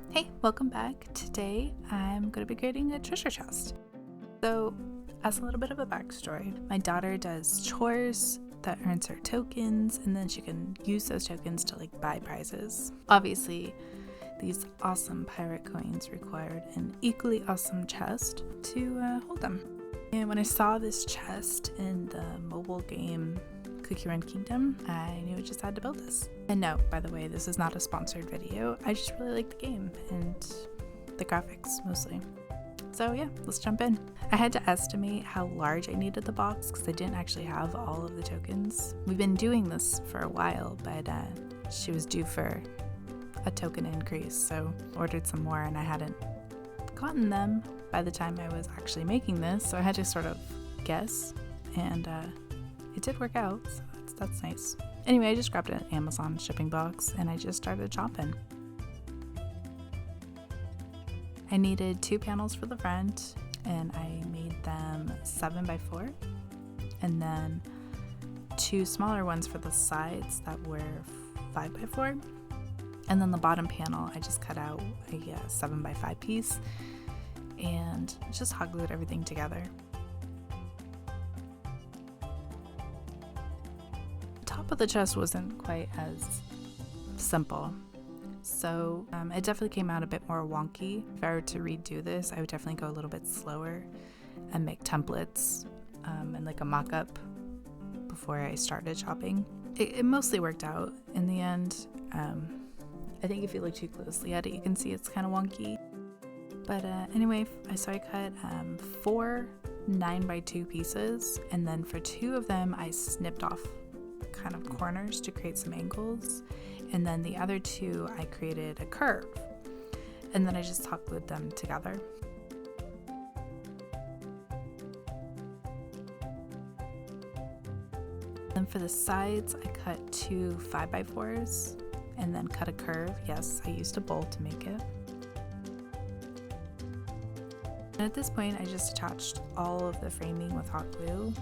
Hey, welcome back. Today I'm going to be creating a treasure chest. So, as a little bit of a backstory, my daughter does chores that earns her tokens, and then she can use those tokens to buy prizes. Obviously, these awesome pirate coins required an equally awesome chest to hold them. And when I saw this chest in the mobile game Cookie Run Kingdom, I knew I just had to build this. And no, by the way, this is not a sponsored video. I just really like the game and the graphics mostly. So yeah, let's jump in. I had to estimate how large I needed the box because I didn't actually have all of the tokens. We've been doing this for a while, but she was due for a token increase, so ordered some more and I hadn't gotten them by the time I was actually making this, so I had to sort of guess, and it did work out, so that's nice. Anyway, I just grabbed an Amazon shipping box and I just started chopping. I needed 2 panels for the front and I made them 7x4, and then 2 smaller ones for the sides that were 5x4, and then the bottom panel I just cut out a 7x5 piece and just hot glued everything together. Top of the chest wasn't quite as simple, so it definitely came out a bit more wonky. If I were to redo this, I would definitely go a little bit slower and make templates and a mock-up before I started chopping. It mostly worked out in the end. I think if you look too closely at it, you can see it's kind of wonky. But anyway, so I cut 4 9x2 pieces, and then for 2 of them I snipped off kind of corners to create some angles, and then the other 2 I created a curve, and then I just hot glued them together. Then for the sides I cut 2 5x4s and then cut a curve. Yes, I used a bowl to make it. And at this point I just attached all of the framing with hot glue,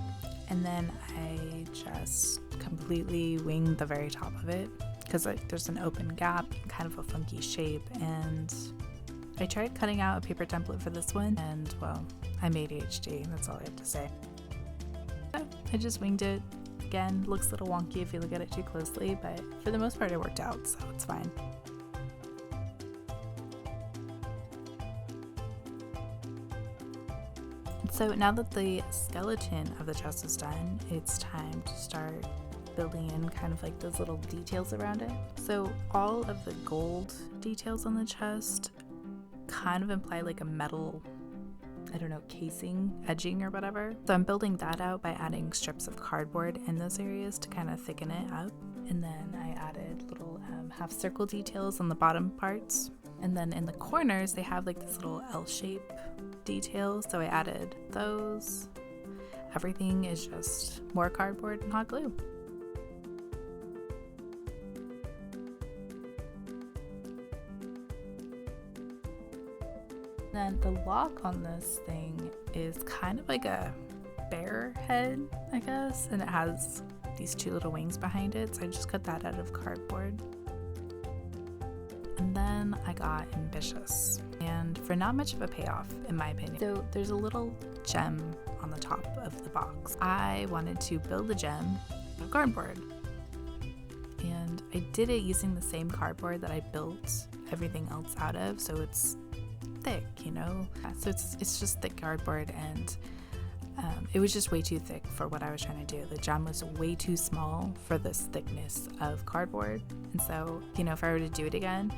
and then I just completely winged the very top of it because there's an open gap, kind of a funky shape, and I tried cutting out a paper template for this one, and well, I'm ADHD, that's all I have to say. So I just winged it. Again, looks a little wonky if you look at it too closely, but for the most part it worked out, so it's fine. So now that the skeleton of the chest is done, it's time to start building in kind of those little details around it. So all of the gold details on the chest kind of imply a metal, I don't know, casing, edging or whatever. So I'm building that out by adding strips of cardboard in those areas to kind of thicken it up. And then I added little half circle details on the bottom parts. And then in the corners, they have this little L-shape detail. So I added those. Everything is just more cardboard and hot glue. Then the lock on this thing is kind of like a bear head, I guess, and it has these 2 little wings behind it, so I just cut that out of cardboard. And then I got ambitious, and for not much of a payoff in my opinion. So there's a little gem on the top of the box. I wanted to build a gem out of cardboard, and I did it using the same cardboard that I built everything else out of, so it's thick, so it's just thick cardboard, and it was just way too thick for what I was trying to do. The gem was way too small for this thickness of cardboard, and so if I were to do it again,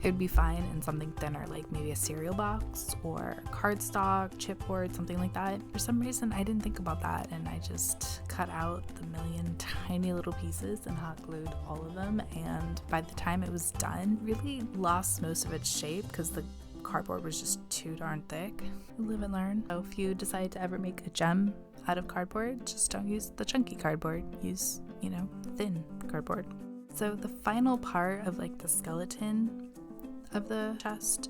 it would be fine in something thinner, like maybe a cereal box or cardstock, chipboard, something like that. For some reason I didn't think about that, and I just cut out the million tiny little pieces and hot glued all of them, and by the time it was done, really lost most of its shape because the cardboard was just too darn thick. Live and learn. So if you decide to ever make a gem out of cardboard, just don't use the chunky cardboard. Use, thin cardboard. So the final part of the skeleton of the chest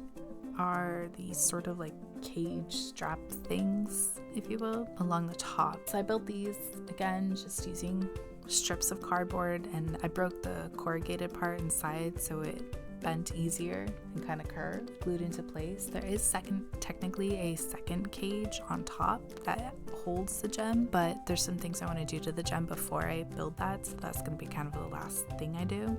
are these sort of cage strap things, if you will, along the top. So I built these again just using strips of cardboard, and I broke the corrugated part inside so it bent easier and kind of curved, glued into place. There is technically a second cage on top that holds the gem, but there's some things I want to do to the gem before I build that, so that's going to be kind of the last thing I do.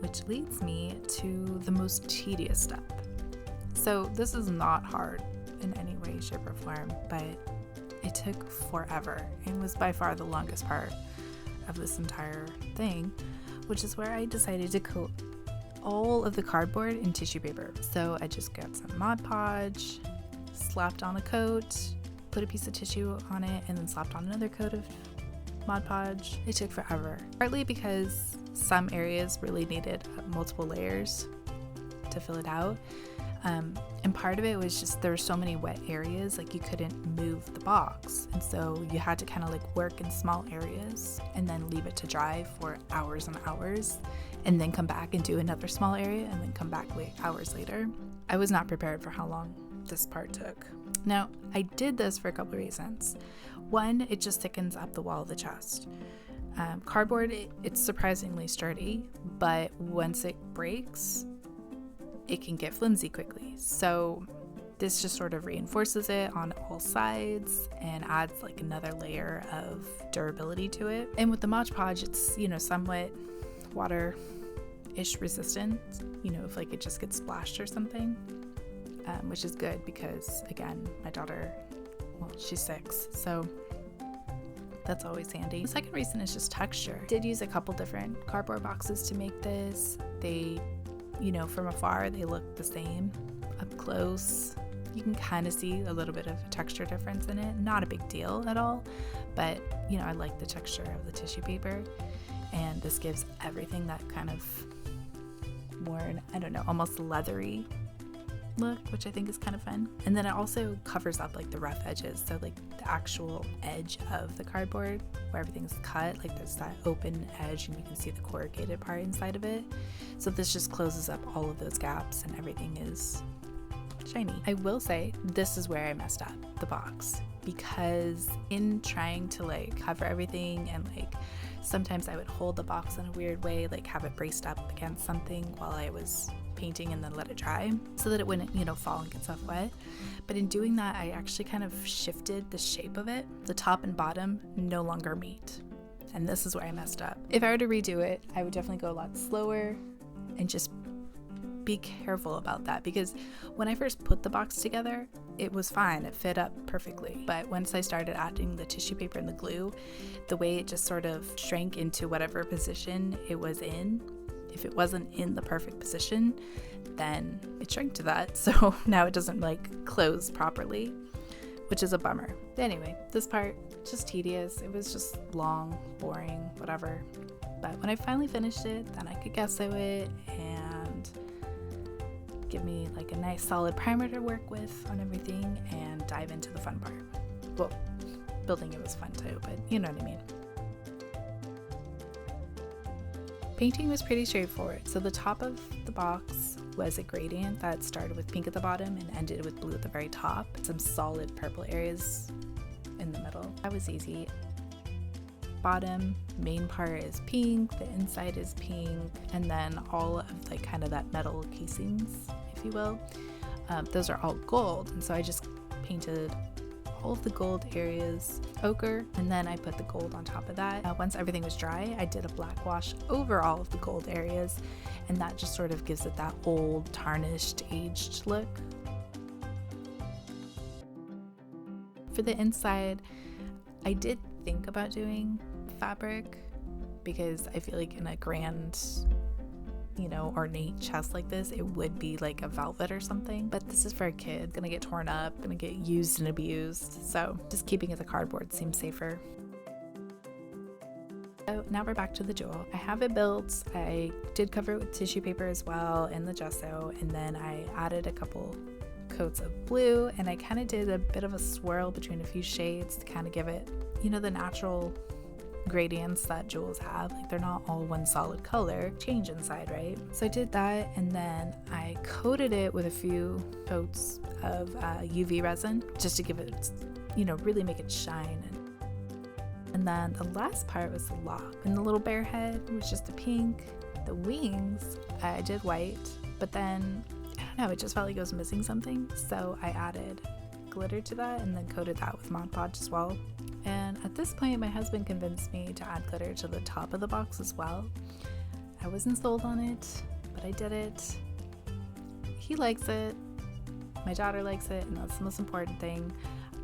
Which leads me to the most tedious step. So this is not hard in any way, shape, or form, but it took forever and was by far the longest part of this entire thing, which is where I decided to coat all of the cardboard in tissue paper. So I just got some Mod Podge, slapped on a coat, put a piece of tissue on it, and then slapped on another coat of Mod Podge. It took forever, partly because some areas really needed multiple layers to fill it out. And part of it was just there were so many wet areas, like you couldn't move the box. And so you had to kind of like work in small areas and then leave it to dry for hours and hours, and then come back and do another small area and then come back like hours later. I was not prepared for how long this part took. Now, I did this for a couple of reasons. One, it just thickens up the wall of the chest. Cardboard, it's surprisingly sturdy, but once it breaks, it can get flimsy quickly. So this just sort of reinforces it on all sides and adds like another layer of durability to it. And with the Mod Podge, it's, somewhat water-ish resistant, if like it just gets splashed or something, which is good because, again, my daughter, she's 6, so that's always handy. The second reason is just texture. I did use a couple different cardboard boxes to make this. They, from afar, they look the same. Up close, you can kind of see a little bit of a texture difference in it. Not a big deal at all, but, I like the texture of the tissue paper. And this gives everything that kind of more, almost leathery look, which I think is kind of fun. And then it also covers up like the rough edges, so like the actual edge of the cardboard where everything's cut, like there's that open edge and you can see the corrugated part inside of it. So this just closes up all of those gaps and everything is shiny. I will say this is where I messed up the box, because in trying to like cover everything and like sometimes I would hold the box in a weird way, like have it braced up against something while I was painting and then let it dry so that it wouldn't, fall and get stuff wet. But in doing that, I actually kind of shifted the shape of it. The top and bottom no longer meet. And this is where I messed up. If I were to redo it, I would definitely go a lot slower and just be careful about that, because when I first put the box together, it was fine. It fit up perfectly. But once I started adding the tissue paper and the glue, the way it just sort of shrank into whatever position it was in, if it wasn't in the perfect position, then it shrank to that. So now it doesn't like close properly, which is a bummer. But anyway, this part, just tedious. It was just long, boring, whatever. But when I finally finished it, then I could gesso it and give me like a nice solid primer to work with on everything and dive into the fun part. Well, building it was fun too, but you know what I mean. Painting was pretty straightforward. So the top of the box was a gradient that started with pink at the bottom and ended with blue at the very top. Some solid purple areas in the middle. That was easy. Bottom, main part is pink, the inside is pink, and then all of like kind of that metal casings, if you will, those are all gold. And so I just painted all of the gold areas ochre, and then I put the gold on top of that. Once everything was dry, I did a black wash over all of the gold areas, and that just sort of gives it that old, tarnished, aged look. For the inside, I did think about doing fabric, because I feel like in a grand, ornate chest like this, it would be like a velvet or something, but this is for a kid, gonna get torn up, gonna get used and abused, so just keeping it the cardboard seems safer. So now we're back to the jewel. I have it built. I did cover it with tissue paper as well and the gesso, and then I added a couple coats of blue, and I kind of did a bit of a swirl between a few shades to kind of give it, the natural gradients that jewels have. Like they're not all one solid color, change inside, right? So I did that, and then I coated it with a few coats of UV resin just to give it, really make it shine. And then the last part was the lock. And the little bear head was just a pink. The wings, I did white, but then, I don't know, it just felt like it was missing something. So I added glitter to that and then coated that with Mod Podge as well. And at this point, my husband convinced me to add glitter to the top of the box as well. I wasn't sold on it, but I did it. He likes it. My daughter likes it, and that's the most important thing.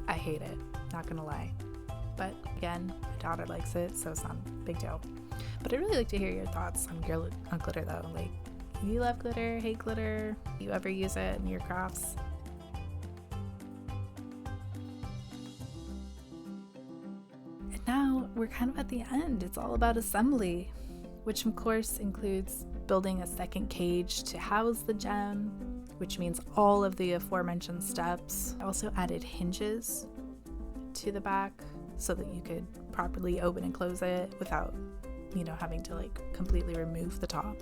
I hate it, not gonna lie. But again, my daughter likes it, so it's not a big deal. But I'd really like to hear your thoughts on glitter though. Like, you love glitter, hate glitter, you ever use it in your crafts? And now we're kind of at the end. It's all about assembly, which of course includes building a second cage to house the gem, which means all of the aforementioned steps. I also added hinges to the back so that you could properly open and close it without, having to like completely remove the top.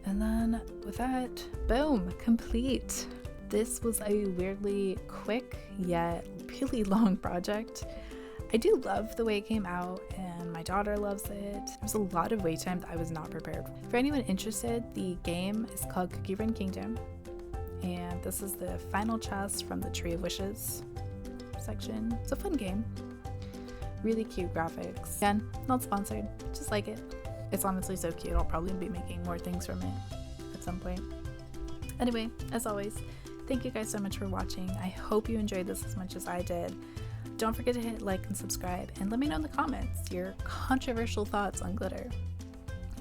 And then with that, boom, complete. This was a weirdly quick yet really long project. I do love the way it came out, and my daughter loves it. There's a lot of wait time that I was not prepared for. For anyone interested, the game is called Cookie Run Kingdom, and this is the final chest from the Tree of Wishes section. It's a fun game. Really cute graphics. Again, not sponsored, just like it. It's honestly so cute. I'll probably be making more things from it at some point. Anyway, as always, thank you guys so much for watching. I hope you enjoyed this as much as I did. Don't forget to hit like and subscribe, and let me know in the comments your controversial thoughts on glitter.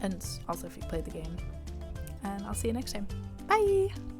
And also if you played the game. And I'll see you next time. Bye!